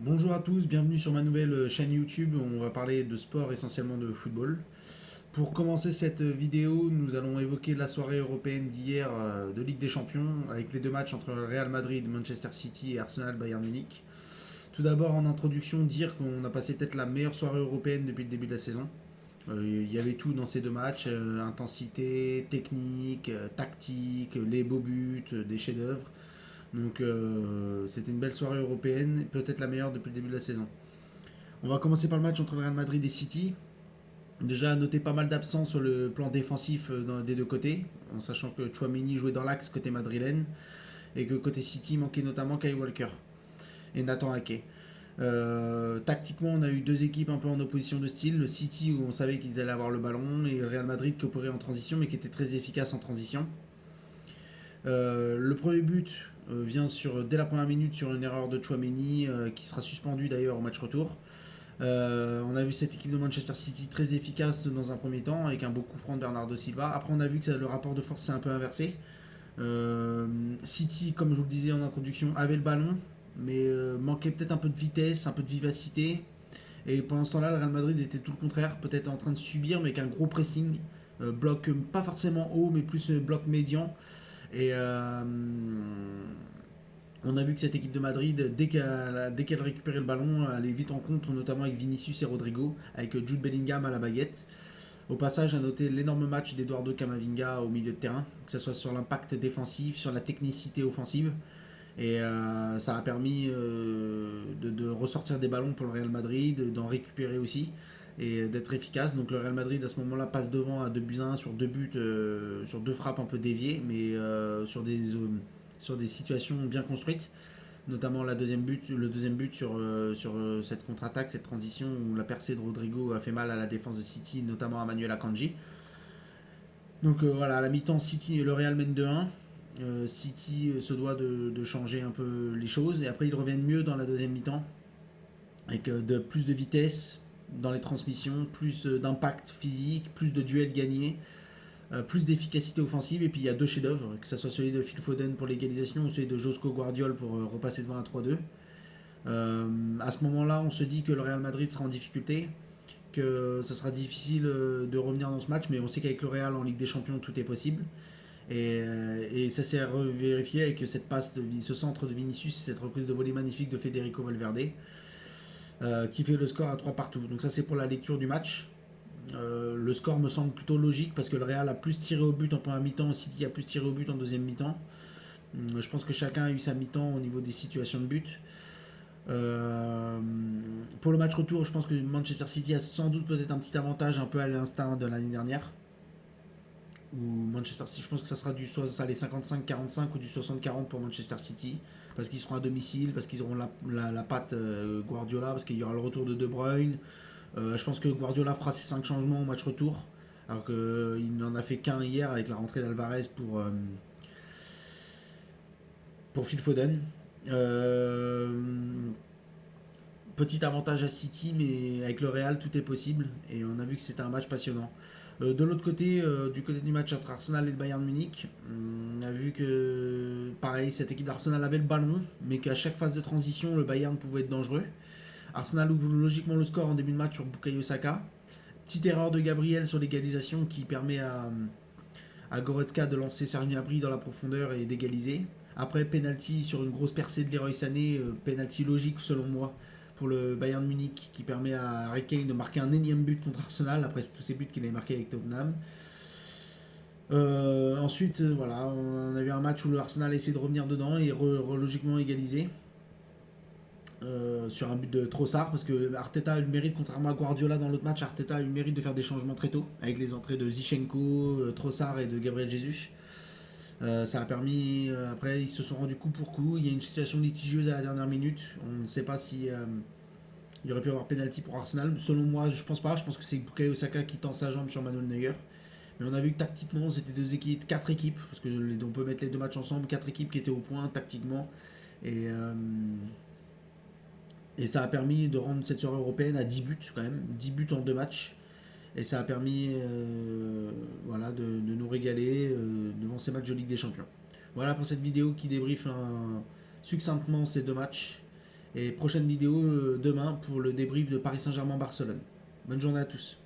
Bonjour à tous, bienvenue sur ma nouvelle chaîne YouTube. On va parler de sport, essentiellement de football. Pour commencer cette vidéo, nous allons évoquer la soirée européenne d'hier de Ligue des Champions avec les deux matchs entre Real Madrid, Manchester City et Arsenal Bayern Munich. Tout d'abord, en introduction, dire qu'on a passé peut-être la meilleure soirée européenne depuis le début de la saison. Il y avait tout dans ces deux matchs, intensité, technique, tactique, les beaux buts, des chefs-d'œuvre. Donc c'était une belle soirée européenne, peut-être la meilleure depuis le début de la saison. On va commencer par le match entre le Real Madrid et City. Déjà, noter pas mal d'absents sur le plan défensif des deux côtés, en sachant que Chouameni jouait dans l'axe côté madrilène et que côté City manquait notamment Kyle Walker et Nathan Ake. Tactiquement, on a eu deux équipes un peu en opposition de style. Le City où on savait qu'ils allaient avoir le ballon et le Real Madrid qui opérait en transition mais qui était très efficace en transition. Le premier but vient dès la première minute sur une erreur de Chouameni qui sera suspendu d'ailleurs au match retour. On a vu cette équipe de Manchester City très efficace dans un premier temps avec un beau coup franc de Bernardo Silva. Après, on a vu que le rapport de force s'est un peu inversé. Euh, City, comme je vous le disais en introduction, avait le ballon, mais manquait peut-être un peu de vitesse, un peu de vivacité. Et pendant ce temps-là, le Real Madrid était tout le contraire, peut-être en train de subir, mais avec un gros pressing. Bloc pas forcément haut, mais plus bloc médian. Et on a vu que cette équipe de Madrid, dès qu'elle récupérait le ballon, allait vite en contre, notamment avec Vinicius et Rodrigo, avec Jude Bellingham à la baguette. Au passage, à noter l'énorme match d'Eduardo Camavinga au milieu de terrain, que ce soit sur l'impact défensif, sur la technicité offensive. Et ça a permis de ressortir des ballons pour le Real Madrid, d'en récupérer aussi et d'être efficace. Donc le Real Madrid à ce moment-là passe devant à 2 buts à 1 sur deux buts, sur deux frappes un peu déviées, mais sur des situations bien construites. Notamment le deuxième but sur cette contre-attaque, cette transition où la percée de Rodrigo a fait mal à la défense de City, notamment à Manuel Akanji. Donc voilà, à la mi-temps, City, le Real mène 2-1. City se doit de changer un peu les choses et après ils reviennent mieux dans la deuxième mi-temps avec plus de vitesse dans les transmissions, plus d'impact physique, plus de duels gagnés, plus d'efficacité offensive et puis il y a deux chefs-d'œuvre, que ce soit celui de Phil Foden pour l'égalisation ou celui de Josco Guardiol pour repasser devant à 3-2. À ce moment-là, on se dit que le Real Madrid sera en difficulté, que ça sera difficile de revenir dans ce match, mais on sait qu'avec le Real en Ligue des Champions, tout est possible. Et ça s'est vérifié avec cette passe, ce centre de Vinicius, cette reprise de volée magnifique de Federico Valverde, qui fait le score à 3 partout. Donc ça c'est pour la lecture du match. Le score me semble plutôt logique parce que le Real a plus tiré au but en première mi-temps, City a plus tiré au but en deuxième mi-temps. Je pense que chacun a eu sa mi-temps au niveau des situations de but. Euh, pour le match retour, je pense que Manchester City a sans doute peut-être un petit avantage un peu à l'instinct de l'année dernière. Ou Manchester City, je pense que ça sera du soit ça, les 55-45 ou du 60-40 pour Manchester City, parce qu'ils seront à domicile, parce qu'ils auront la patte Guardiola, parce qu'il y aura le retour de De Bruyne. Je pense que Guardiola fera ses 5 changements au match retour, alors qu'il n'en a fait qu'un hier avec la rentrée d'Alvarez pour Phil Foden. Euh, Petit avantage à City, mais avec le Real, tout est possible. Et on a vu que c'était un match passionnant. De l'autre côté, du côté du match entre Arsenal et le Bayern Munich, on a vu que, pareil, cette équipe d'Arsenal avait le ballon, mais qu'à chaque phase de transition, le Bayern pouvait être dangereux. Arsenal ouvre logiquement le score en début de match sur Bukayo Saka. Petite erreur de Gabriel sur l'égalisation qui permet à Goretzka de lancer Serge Gnabry dans la profondeur et d'égaliser. Après, penalty sur une grosse percée de Leroy Sané, penalty logique selon moi pour le Bayern Munich qui permet à Harry Kane de marquer un énième but contre Arsenal après tous ces buts qu'il avait marqués avec Tottenham. Ensuite, voilà, on a eu un match où le Arsenal a essayé de revenir dedans et logiquement égalisé sur un but de Trossard parce que Arteta a eu le mérite, contrairement à Guardiola dans l'autre match, Arteta a eu le mérite de faire des changements très tôt avec les entrées de Zichenko, Trossard et de Gabriel Jesus. Ça a permis, après ils se sont rendus coup pour coup, il y a une situation litigieuse à la dernière minute, on ne sait pas si il aurait pu y avoir pénalty pour Arsenal. Selon moi, je pense pas, je pense que c'est Bukayo Osaka qui tend sa jambe sur Manuel Neuer. Mais on a vu que tactiquement, c'était quatre équipes, parce que on peut mettre les deux matchs ensemble, quatre équipes qui étaient au point tactiquement. Et, euh, et ça a permis de rendre cette soirée européenne à 10 buts quand même, 10 buts en deux matchs. Et ça a permis voilà, de nous régaler devant ces matchs de Ligue des Champions. Voilà pour cette vidéo qui débriefe succinctement ces deux matchs. Et prochaine vidéo demain pour le débrief de Paris Saint-Germain-Barcelone. Bonne journée à tous.